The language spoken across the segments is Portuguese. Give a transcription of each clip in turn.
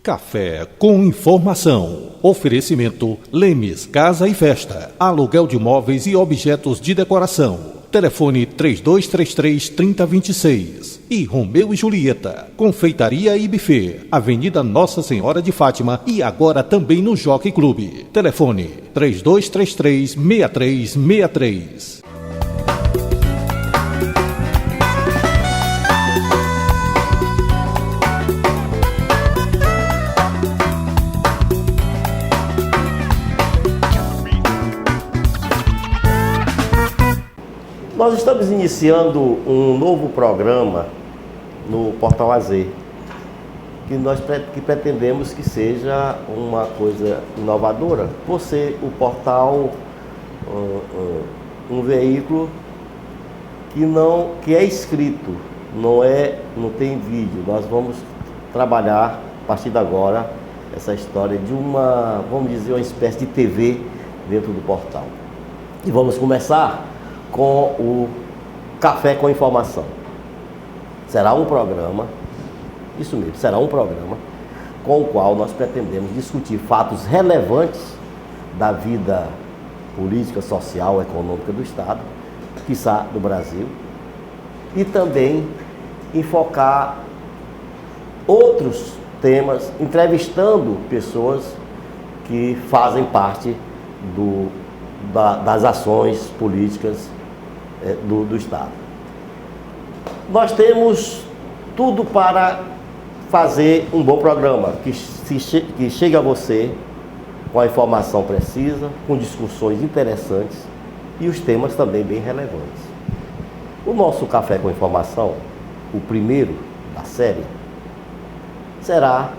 Café com informação. Oferecimento Lemes Casa e Festa. Aluguel de móveis e objetos de decoração. Telefone 3233-3026. E Romeu e Julieta. Confeitaria e buffet. Avenida Nossa Senhora de Fátima e agora também no Jockey Clube. Telefone 3233-6363. Nós estamos iniciando um novo programa no Portal AZ, que pretendemos que seja uma coisa inovadora. Por ser o portal um veículo que é escrito, não tem vídeo. Nós vamos trabalhar a partir de agora essa história de uma espécie de TV dentro do portal. E vamos começar com o Café com Informação. Será um programa, isso mesmo, será um programa com o qual nós pretendemos discutir fatos relevantes da vida política, social, econômica do Estado, quiçá do Brasil, e também enfocar outros temas, entrevistando pessoas que fazem parte das ações políticas do Estado. Nós temos tudo para fazer um bom programa, que chegue a você com a informação precisa, com discussões interessantes e os temas também bem relevantes. O nosso Café com Informação, o primeiro da série, será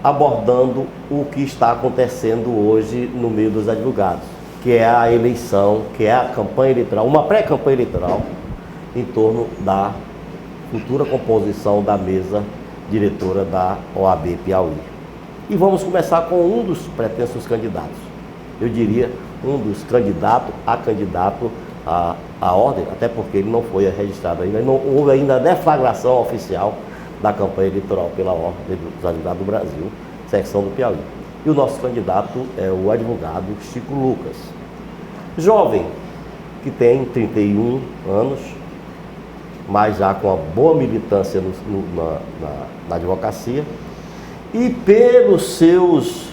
abordando o que está acontecendo hoje no meio dos advogados, que é a eleição, que é a campanha eleitoral, uma pré-campanha eleitoral em torno da futura composição da mesa diretora da OAB Piauí. E vamos começar com um dos pretensos candidatos. Eu diria, um dos candidatos à ordem, até porque ele não foi registrado ainda, não houve ainda a deflagração oficial da campanha eleitoral pela Ordem dos Advogados do Brasil, secção do Piauí. E o nosso candidato é o advogado Chico Lucas, jovem, que tem 31 anos, mas já com uma boa militância na advocacia, e pelos seus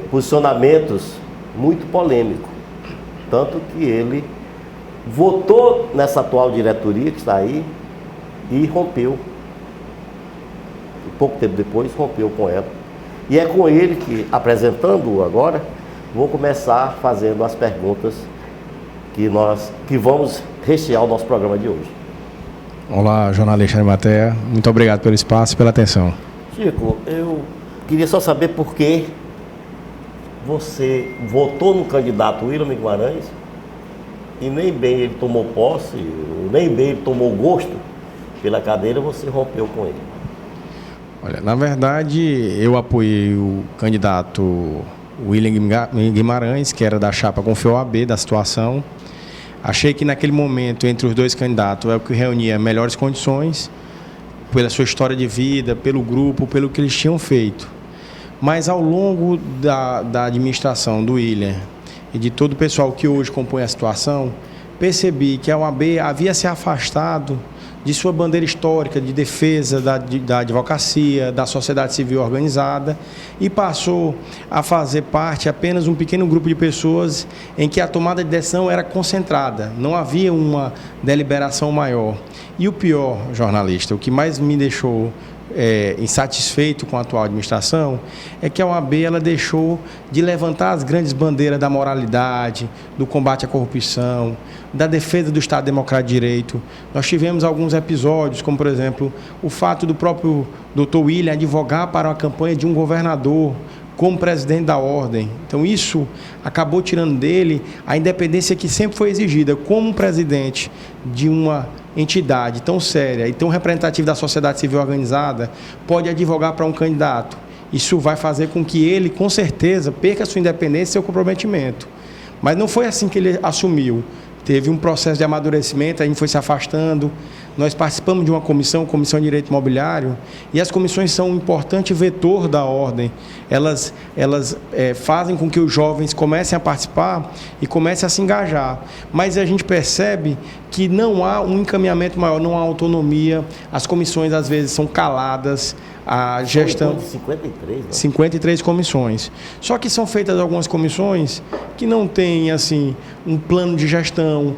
posicionamentos muito polêmicos, tanto que ele votou nessa atual diretoria que está aí e rompeu. Pouco tempo depois rompeu com ela. E é com ele que, apresentando-o agora, vou começar fazendo as perguntas que vamos rechear o nosso programa de hoje. Olá, jornalista Arimatea. Muito obrigado pelo espaço e pela atenção. Chico, eu queria só saber por que você votou no candidato William Guimarães e nem bem ele tomou posse, nem bem ele tomou gosto pela cadeira, você rompeu com ele. Olha, na verdade, eu apoiei o candidato William Guimarães, que era da chapa com o OAB, da situação. Achei que naquele momento, entre os dois candidatos, é o que reunia melhores condições, pela sua história de vida, pelo grupo, pelo que eles tinham feito. Mas ao longo da administração do William e de todo o pessoal que hoje compõe a situação, percebi que a OAB havia se afastado de sua bandeira histórica de defesa da advocacia, da sociedade civil organizada, e passou a fazer parte apenas um pequeno grupo de pessoas em que a tomada de decisão era concentrada, não havia uma deliberação maior. E o pior, jornalista, o que mais me deixou insatisfeito com a atual administração, é que a OAB ela deixou de levantar as grandes bandeiras da moralidade, do combate à corrupção, da defesa do Estado Democrático de Direito. Nós tivemos alguns episódios, como por exemplo, o fato do próprio Dr. William advogar para uma campanha de um governador como presidente da ordem. Então isso acabou tirando dele a independência que sempre foi exigida como presidente de uma entidade tão séria e tão representativa da sociedade civil organizada, pode advogar para um candidato. Isso vai fazer com que ele, com certeza, perca sua independência e seu comprometimento. Mas não foi assim que ele assumiu. Teve um processo de amadurecimento, a gente foi se afastando nós participamos de uma comissão de direito imobiliário, e as comissões são um importante vetor da ordem. Elas fazem com que os jovens comecem a participar e comecem a se engajar. Mas a gente percebe que não há um encaminhamento maior, não há autonomia, as comissões às vezes são caladas, a gestão... São 53, né? 53 comissões. Só que são feitas algumas comissões que não têm assim, um plano de gestão,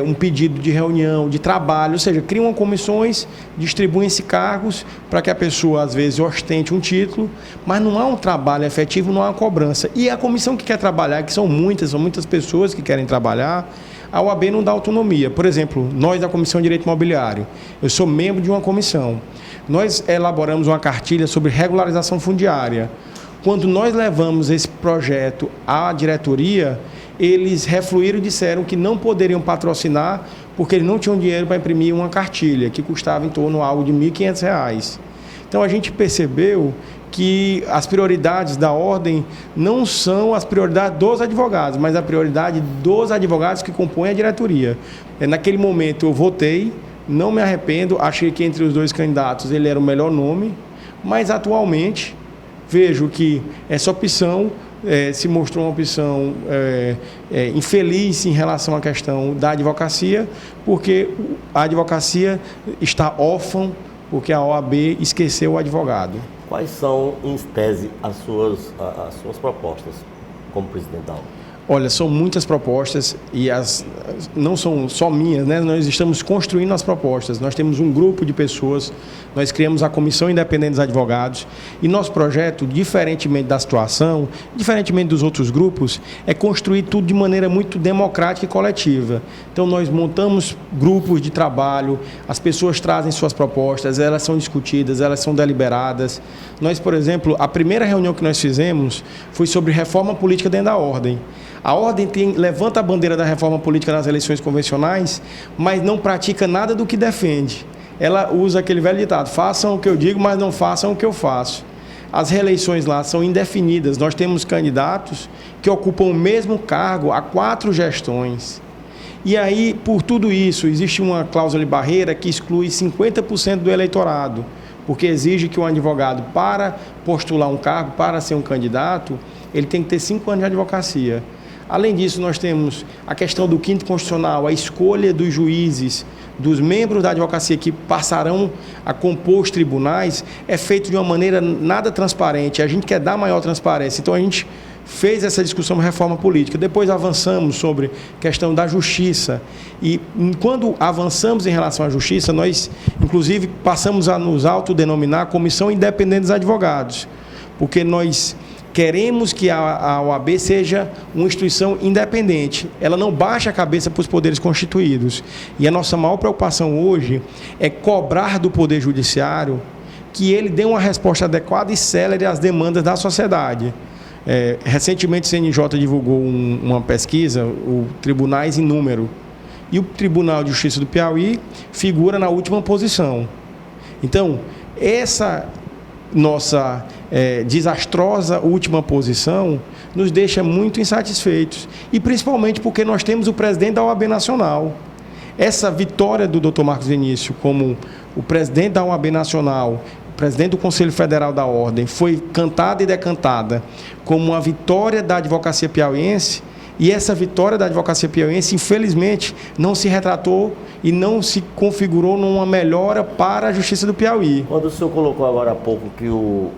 um pedido de reunião, de trabalho, ou seja, criam comissões, distribuem-se cargos para que a pessoa, às vezes, ostente um título, mas não há um trabalho efetivo, não há uma cobrança. E a comissão que quer trabalhar, que são muitas pessoas que querem trabalhar, a OAB não dá autonomia. Por exemplo, nós da Comissão de Direito Imobiliário, eu sou membro de uma comissão. Nós elaboramos uma cartilha sobre regularização fundiária. Quando nós levamos esse projeto à diretoria, eles refluíram e disseram que não poderiam patrocinar porque eles não tinham dinheiro para imprimir uma cartilha, que custava em torno de algo de R$ 1.500. Então, a gente percebeu que as prioridades da ordem não são as prioridades dos advogados, mas a prioridade dos advogados que compõem a diretoria. Naquele momento, eu votei, não me arrependo, achei que entre os dois candidatos ele era o melhor nome, mas atualmente vejo que essa opção se mostrou uma opção infeliz em relação à questão da advocacia, porque a advocacia está órfã, porque a OAB esqueceu o advogado. Quais são, em tese, as suas propostas como presidente da OAB? Olha, são muitas propostas e não são só minhas, né? Nós estamos construindo as propostas. Nós temos um grupo de pessoas, nós criamos a Comissão Independente dos Advogados e nosso projeto, diferentemente da situação, diferentemente dos outros grupos, é construir tudo de maneira muito democrática e coletiva. Então, nós montamos grupos de trabalho, as pessoas trazem suas propostas, elas são discutidas, elas são deliberadas. Nós, por exemplo, a primeira reunião que nós fizemos foi sobre reforma política dentro da ordem. A ordem levanta a bandeira da reforma política nas eleições convencionais, mas não pratica nada do que defende. Ela usa aquele velho ditado: façam o que eu digo, mas não façam o que eu faço. As reeleições lá são indefinidas. Nós temos candidatos que ocupam o mesmo cargo há 4 gestões. E aí, por tudo isso, existe uma cláusula de barreira que exclui 50% do eleitorado, porque exige que um advogado, para postular um cargo, para ser um candidato, ele tem que ter 5 anos de advocacia. Além disso, nós temos a questão do 5º constitucional, a escolha dos juízes, dos membros da advocacia que passarão a compor os tribunais, é feito de uma maneira nada transparente. A gente quer dar maior transparência. Então, a gente fez essa discussão de reforma política. Depois avançamos sobre a questão da justiça. E quando avançamos em relação à justiça, nós, inclusive, passamos a nos autodenominar Comissão Independente dos Advogados, porque nós queremos que a OAB seja uma instituição independente. Ela não baixa a cabeça para os poderes constituídos. E a nossa maior preocupação hoje é cobrar do Poder Judiciário que ele dê uma resposta adequada e célere às demandas da sociedade. Recentemente, o CNJ divulgou uma pesquisa, o Tribunais em Número, e o Tribunal de Justiça do Piauí figura na última posição. Então, essa nossa desastrosa última posição nos deixa muito insatisfeitos, e principalmente porque nós temos o presidente da OAB Nacional. Essa vitória do Dr. Marcos Vinícius como o presidente da OAB Nacional, presidente do Conselho Federal da Ordem, foi cantada e decantada como uma vitória da advocacia piauiense, e essa vitória da advocacia piauiense, infelizmente, não se retratou e não se configurou numa melhora para a justiça do Piauí. Quando o senhor colocou agora há pouco que o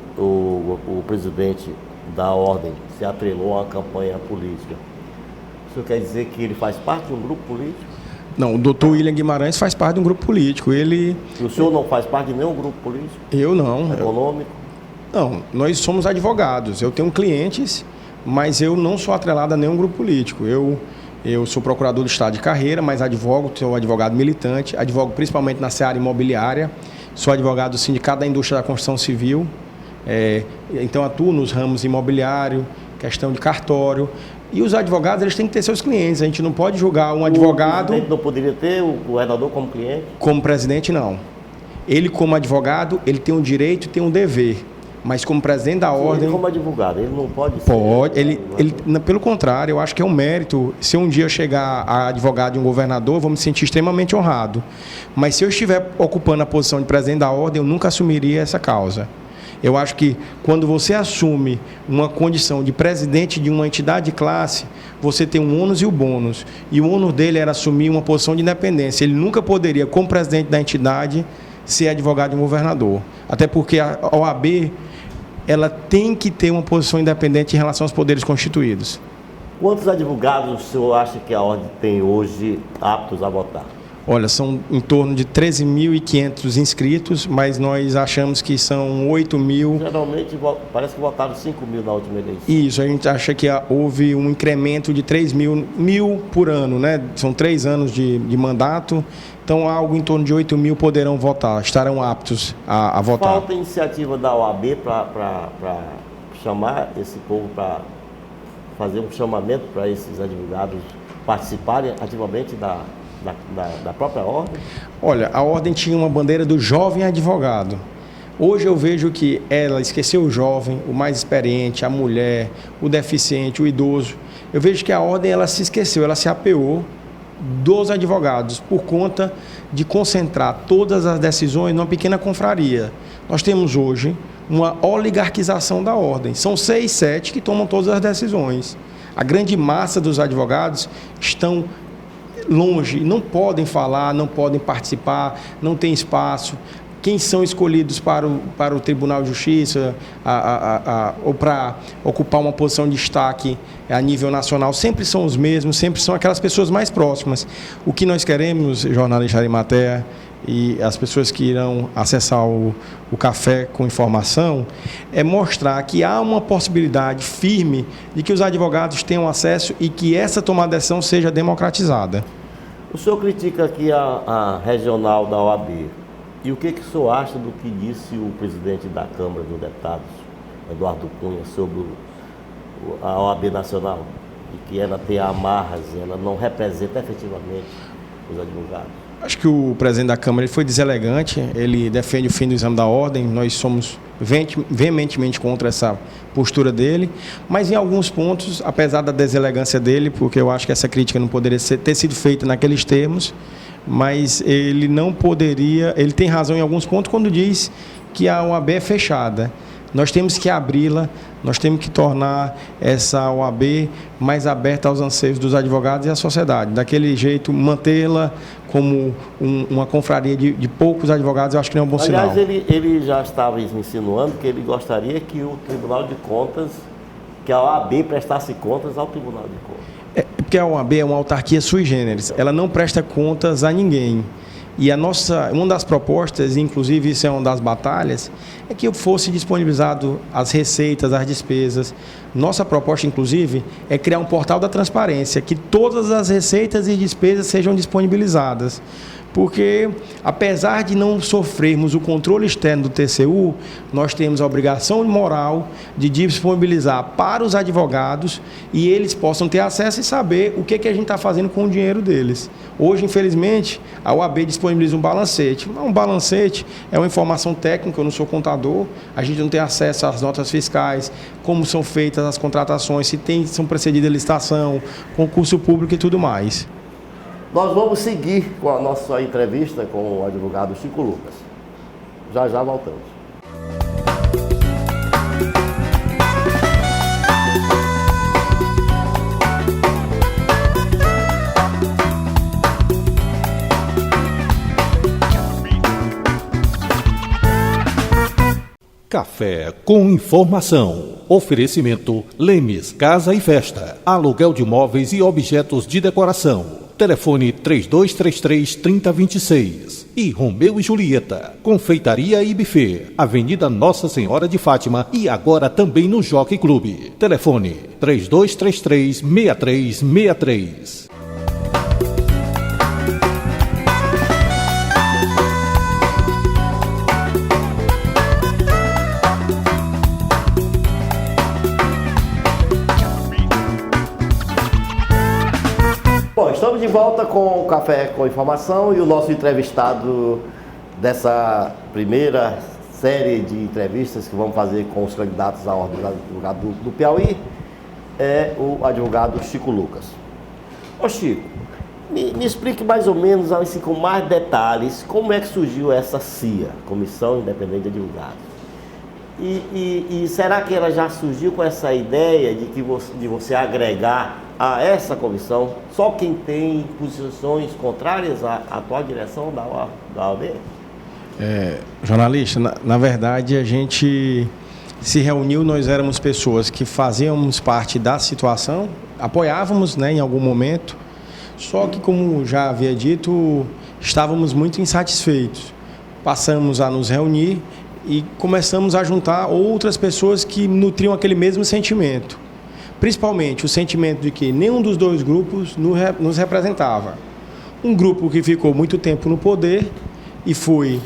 presidente da Ordem se atrelou a uma campanha política, o senhor quer dizer que ele faz parte de um grupo político? Não, o doutor William Guimarães faz parte de um grupo político. E o senhor não faz parte de nenhum grupo político? Eu não. Econômico? Não, nós somos advogados. Eu tenho clientes, mas eu não sou atrelado a nenhum grupo político. Eu sou procurador do Estado de carreira, mas sou advogado militante, advogo principalmente na seara imobiliária, sou advogado do Sindicato da Indústria da Construção Civil, então atuo nos ramos imobiliário, questão de cartório. E os advogados, eles têm que ter seus clientes. A gente não pode julgar um advogado... O presidente não poderia ter o governador como cliente? Como presidente, não. Ele, como advogado, ele tem um direito e tem um dever. Mas como presidente da ordem... Ele como advogado, ele não pode ser... Pode, pelo contrário, eu acho que é um mérito. Se um dia eu chegar a advogado de um governador, eu vou me sentir extremamente honrado. Mas se eu estiver ocupando a posição de presidente da ordem, eu nunca assumiria essa causa. Eu acho que quando você assume uma condição de presidente de uma entidade de classe, você tem um ônus e o bônus. E o ônus dele era assumir uma posição de independência. Ele nunca poderia, como presidente da entidade, ser advogado de um governador. Até porque a OAB... ela tem que ter uma posição independente em relação aos poderes constituídos. Quantos advogados o senhor acha que a ordem tem hoje aptos a votar? Olha, são em torno de 13.500 inscritos, mas nós achamos que são 8.000... Geralmente, parece que votaram 5.000 na última eleição. Isso, a gente acha que houve um incremento de 3.000 por ano, né? São 3 anos de mandato, então algo em torno de 8.000 poderão votar, estarão aptos a votar. Falta iniciativa da OAB para chamar esse povo, para fazer um chamamento para esses advogados participarem ativamente da própria ordem? Olha, a ordem tinha uma bandeira do jovem advogado. Hoje eu vejo que ela esqueceu o jovem, o mais experiente, a mulher, o deficiente, o idoso. Eu vejo que a ordem ela se esqueceu, ela se apeou dos advogados por conta de concentrar todas as decisões numa pequena confraria. Nós temos hoje uma oligarquização da ordem. São 6, 7 que tomam todas as decisões. A grande massa dos advogados estão longe, não podem falar, não podem participar, não tem espaço. Quem são escolhidos para o Tribunal de Justiça ou para ocupar uma posição de destaque a nível nacional sempre são os mesmos, sempre são aquelas pessoas mais próximas. O que nós queremos, jornalista Arimatea e as pessoas que irão acessar o Café com Informação, é mostrar que há uma possibilidade firme de que os advogados tenham acesso e que essa tomada de decisão seja democratizada. O senhor critica aqui a regional da OAB. E o que o senhor acha do que disse o presidente da Câmara dos Deputados, Eduardo Cunha, sobre a OAB Nacional? De que ela tem amarras, ela não representa efetivamente os advogados? Acho que o presidente da Câmara ele foi deselegante, ele defende o fim do exame da ordem, nós somos veementemente contra essa postura dele, mas em alguns pontos, apesar da deselegância dele, porque eu acho que essa crítica não poderia ter sido feita naqueles termos, mas ele não poderia, ele tem razão em alguns pontos quando diz que a OAB é fechada. Nós temos que abri-la, nós temos que tornar essa OAB mais aberta aos anseios dos advogados e à sociedade. Daquele jeito, mantê-la como uma confraria de poucos advogados, eu acho que não é um bom sinal. Aliás, ele já estava insinuando que ele gostaria que o Tribunal de Contas, que a OAB prestasse contas ao Tribunal de Contas. Porque a OAB é uma autarquia sui generis, ela não presta contas a ninguém. E uma das propostas, inclusive isso é uma das batalhas, é que fosse disponibilizado as receitas, as despesas. Nossa proposta, inclusive, é criar um portal da transparência, que todas as receitas e despesas sejam disponibilizadas. Porque, apesar de não sofrermos o controle externo do TCU, nós temos a obrigação moral de disponibilizar para os advogados e eles possam ter acesso e saber o que a gente está fazendo com o dinheiro deles. Hoje, infelizmente, a OAB disponibiliza um balancete. Um balancete é uma informação técnica, eu não sou contador, a gente não tem acesso às notas fiscais, como são feitas as contratações, se são precedidas licitação, concurso público e tudo mais. Nós vamos seguir com a nossa entrevista com o advogado Chico Lucas. Já voltamos. Café com Informação. Oferecimento Lemes Casa e Festa. Aluguel de móveis e objetos de decoração. Telefone 3233-3026. E Romeu e Julieta. Confeitaria e buffet. Avenida Nossa Senhora de Fátima e agora também no Jockey Clube. Telefone 3233-6363. Bom, estamos de volta com o Café com Informação e o nosso entrevistado dessa primeira série de entrevistas que vamos fazer com os candidatos à ordem do advogado do Piauí é o advogado Chico Lucas. Ô Chico, me explique mais ou menos, assim, com mais detalhes, como é que surgiu essa CIA, Comissão Independente de Advogados. E será que ela já surgiu com essa ideia de você agregar a essa comissão só quem tem posições contrárias à atual direção da OAB? Jornalista, na verdade a gente se reuniu, nós éramos pessoas que fazíamos parte da situação, apoiávamos, né, em algum momento, só que, como já havia dito, estávamos muito insatisfeitos. Passamos a nos reunir e começamos a juntar outras pessoas que nutriam aquele mesmo sentimento. Principalmente o sentimento de que nenhum dos dois grupos nos representava. Um grupo que ficou muito tempo no poder e foi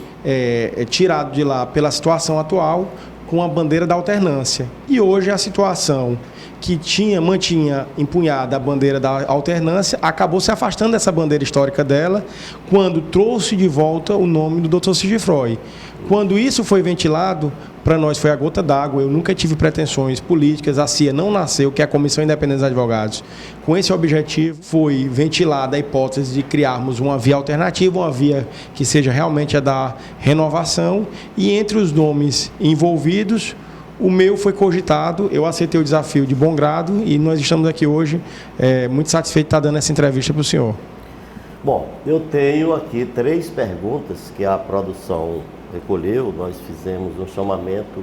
tirado de lá pela situação atual com a bandeira da alternância. E hoje a situação que mantinha empunhada a bandeira da alternância acabou se afastando dessa bandeira histórica dela quando trouxe de volta o nome do Dr. Sigifroi. Quando isso foi ventilado, para nós foi a gota d'água. Eu nunca tive pretensões políticas, a CIA não nasceu, que é a Comissão Independente dos Advogados. Com esse objetivo, foi ventilada a hipótese de criarmos uma via alternativa, uma via que seja realmente a da renovação, e entre os nomes envolvidos, o meu foi cogitado, eu aceitei o desafio de bom grado e nós estamos aqui hoje muito satisfeitos de estar dando essa entrevista para o senhor. Bom, eu tenho aqui 3 perguntas que a produção recolheu. Nós fizemos um chamamento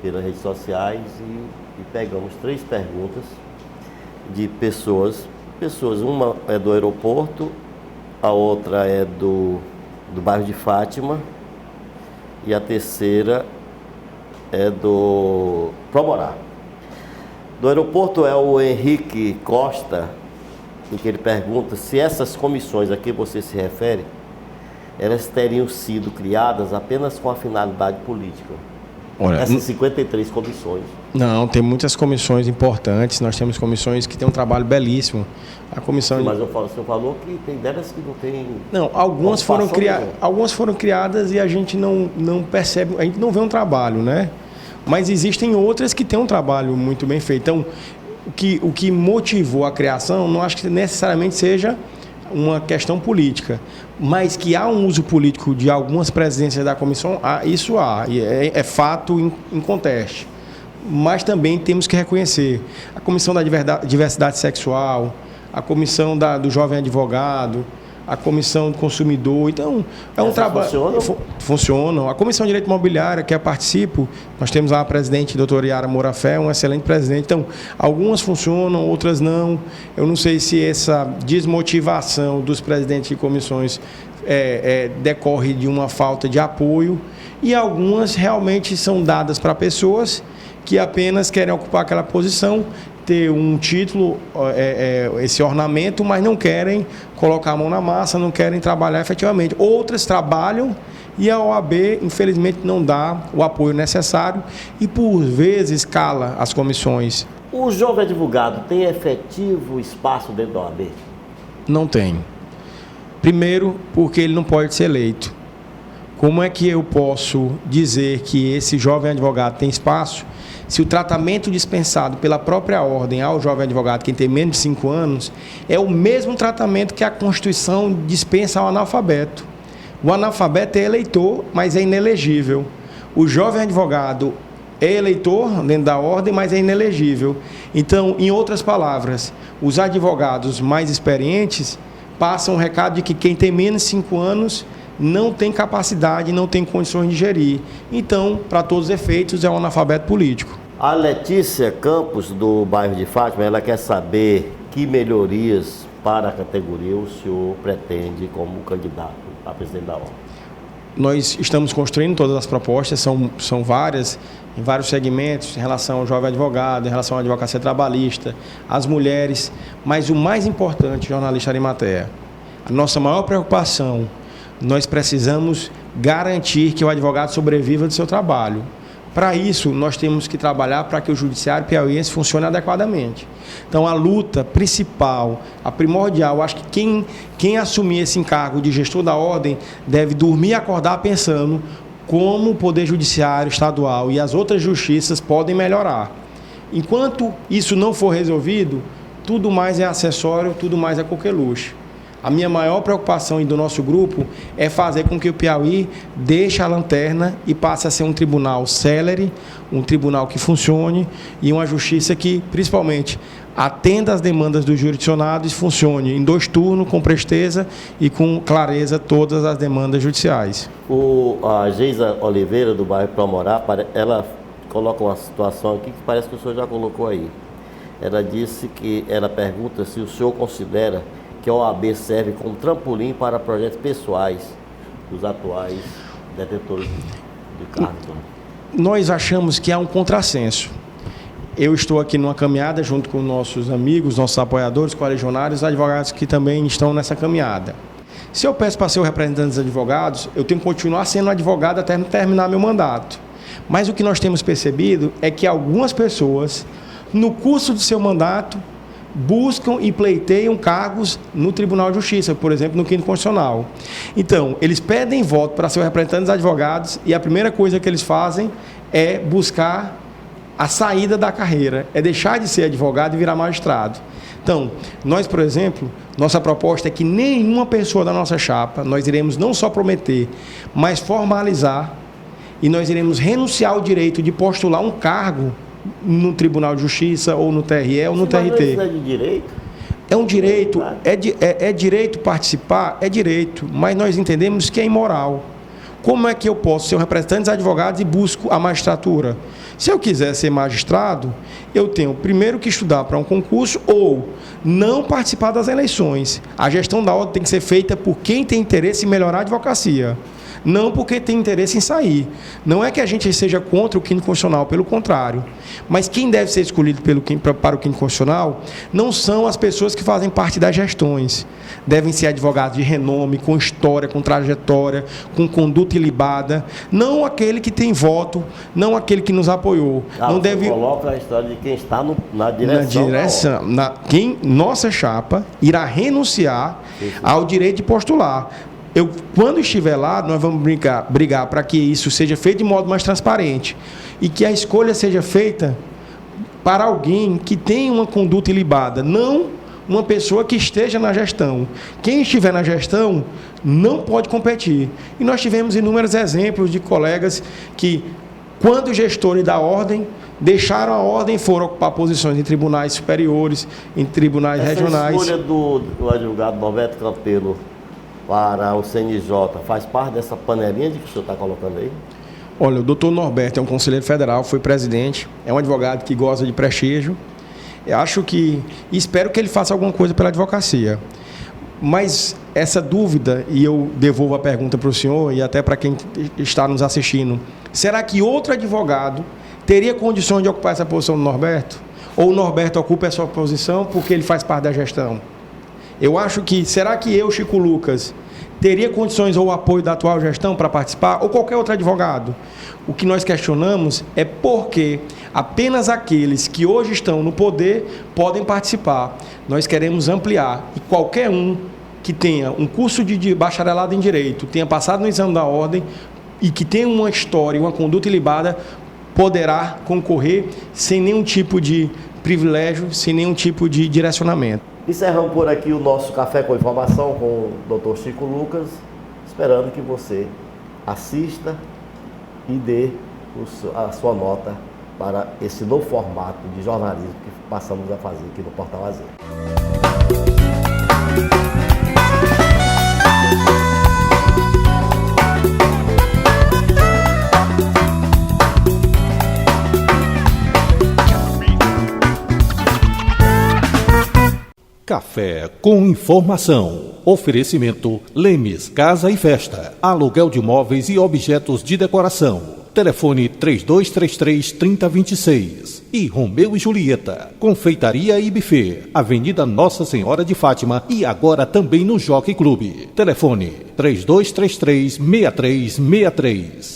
pelas redes sociais e pegamos 3 perguntas de pessoas. Uma é do aeroporto, a outra é do bairro de Fátima e a terceira é do Promorá. Do aeroporto é o Henrique Costa, em que ele pergunta se essas comissões a que você se refere, elas teriam sido criadas apenas com a finalidade política. Olha, essas 53 comissões. Não, tem muitas comissões importantes, nós temos comissões que têm um trabalho belíssimo. A comissão... Sim, mas o senhor falou que tem delas que não tem... Não, algumas foram criadas e a gente não percebe, a gente não vê um trabalho, né? Mas existem outras que têm um trabalho muito bem feito. Então, o que motivou a criação, não acho que necessariamente seja uma questão política, mas que há um uso político de algumas presidências da comissão, isso há, e é fato inconteste. Mas também temos que reconhecer a comissão da diversidade sexual, a comissão do jovem advogado, a comissão do consumidor. Então, é um trabalho... Funcionam. A comissão de direito imobiliário, que eu participo, nós temos lá a presidente, doutora Yara Moura Fé, um excelente presidente. Então, algumas funcionam, outras não. Eu não sei se essa desmotivação dos presidentes de comissões decorre de uma falta de apoio, e algumas realmente são dadas para pessoas que apenas querem ocupar aquela posição, ter um título, esse ornamento, mas não querem colocar a mão na massa, não querem trabalhar efetivamente. Outras trabalham e a OAB, infelizmente, não dá o apoio necessário e, por vezes, cala as comissões. O jovem advogado tem efetivo espaço dentro da OAB? Não tem. Primeiro, porque ele não pode ser eleito. Como é que eu posso dizer que esse jovem advogado tem espaço se o tratamento dispensado pela própria ordem ao jovem advogado, quem tem menos de 5 anos, é o mesmo tratamento que a Constituição dispensa ao analfabeto? O analfabeto é eleitor, mas é inelegível. O jovem advogado é eleitor dentro da ordem, mas é inelegível. Então, em outras palavras, os advogados mais experientes passam o recado de que quem tem menos de 5 anos não tem capacidade, não tem condições de gerir. Então, para todos os efeitos, é um analfabeto político. A Letícia Campos, do bairro de Fátima, ela quer saber que melhorias para a categoria o senhor pretende como candidato a presidente da ordem. Nós estamos construindo todas as propostas, são várias, em vários segmentos, em relação ao jovem advogado, em relação à advocacia trabalhista, às mulheres, mas o mais importante, jornalista Arimatea, a nossa maior preocupação, nós precisamos garantir que o advogado sobreviva do seu trabalho. Para isso, nós temos que trabalhar para que o judiciário piauiense funcione adequadamente. Então, a luta principal, a primordial, acho que quem assumir esse encargo de gestor da ordem deve dormir e acordar pensando como o Poder Judiciário Estadual e as outras justiças podem melhorar. Enquanto isso não for resolvido, tudo mais é acessório, tudo mais é coqueluche. A minha maior preocupação e do nosso grupo é fazer com que o Piauí deixe a lanterna e passe a ser um tribunal célere, um tribunal que funcione e uma justiça que, principalmente, atenda às demandas dos jurisdicionados e funcione em 2 turnos, com presteza e com clareza todas as demandas judiciais. A Geisa Oliveira, do bairro Promorá, ela coloca uma situação aqui que parece que o senhor já colocou aí. Ela disse que, ela pergunta se o senhor considera que a OAB serve como trampolim para projetos pessoais dos atuais detentores de cargos. Nós achamos que há um contrassenso. Eu estou aqui numa caminhada junto com nossos amigos, nossos apoiadores, colegionários, advogados que também estão nessa caminhada. Se eu peço para ser o representante dos advogados, eu tenho que continuar sendo advogado até terminar meu mandato. Mas o que nós temos percebido é que algumas pessoas, no curso do seu mandato, buscam e pleiteiam cargos no Tribunal de Justiça, por exemplo, no 5º Constitucional. Então, eles pedem voto para ser o representante dos advogados e a primeira coisa que eles fazem é buscar a saída da carreira, é deixar de ser advogado e virar magistrado. Então, nós, por exemplo, nossa proposta é que nenhuma pessoa da nossa chapa, nós iremos não só prometer, mas formalizar, e nós iremos renunciar ao direito de postular um cargo no Tribunal de Justiça, ou no TRE, ou no TRT. Mas isso é de direito? É um direito, é direito participar? É direito, mas nós entendemos que é imoral. Como é que eu posso ser um representante dos advogados e busco a magistratura? Se eu quiser ser magistrado, eu tenho primeiro que estudar para um concurso ou não participar das eleições. A gestão da ordem tem que ser feita por quem tem interesse em melhorar a advocacia, não porque tem interesse em sair. Não é que a gente seja contra o 5º Constitucional, pelo contrário. Mas quem deve ser escolhido para o 5º Constitucional não são as pessoas que fazem parte das gestões. Devem ser advogados de renome, com história, com trajetória, com conduta ilibada. Não aquele que tem voto, não aquele que nos apoiou. Não deve... Coloca a história de quem está na direção. Quem nossa chapa irá renunciar ao direito de postular. Quando estiver lá, nós vamos brigar para que isso seja feito de modo mais transparente e que a escolha seja feita para alguém que tenha uma conduta ilibada, não uma pessoa que esteja na gestão. Quem estiver na gestão não pode competir. E nós tivemos inúmeros exemplos de colegas que, quando gestores da ordem, deixaram a ordem e foram ocupar posições em tribunais superiores, em tribunais regionais. A escolha do advogado Norberto Campelo para o CNJ faz parte dessa panelinha de que o senhor está colocando aí? Olha, o doutor Norberto é um conselheiro federal, foi presidente, é um advogado que gosta de prestígio. Eu acho que, espero que ele faça alguma coisa pela advocacia. Mas essa dúvida, e eu devolvo a pergunta para o senhor e até para quem está nos assistindo, será que outro advogado teria condições de ocupar essa posição do Norberto? Ou o Norberto ocupa essa posição porque ele faz parte da gestão? Eu acho que, será que eu, Chico Lucas, teria condições ou apoio da atual gestão para participar? Ou qualquer outro advogado? O que nós questionamos é por que apenas aqueles que hoje estão no poder podem participar. Nós queremos ampliar e qualquer um que tenha um curso de bacharelado em Direito, tenha passado no exame da ordem e que tenha uma história, uma conduta ilibada, poderá concorrer sem nenhum tipo de privilégio, sem nenhum tipo de direcionamento. Encerramos por aqui o nosso Café com Informação com o Dr. Chico Lucas, esperando que você assista e dê a sua nota para esse novo formato de jornalismo que passamos a fazer aqui no Portal AZ. Café com Informação. Oferecimento Lemes Casa e Festa. Aluguel de móveis e objetos de decoração. Telefone 3233-3026. E Romeu e Julieta. Confeitaria e buffet. Avenida Nossa Senhora de Fátima e agora também no Jockey Clube. Telefone 3233-6363.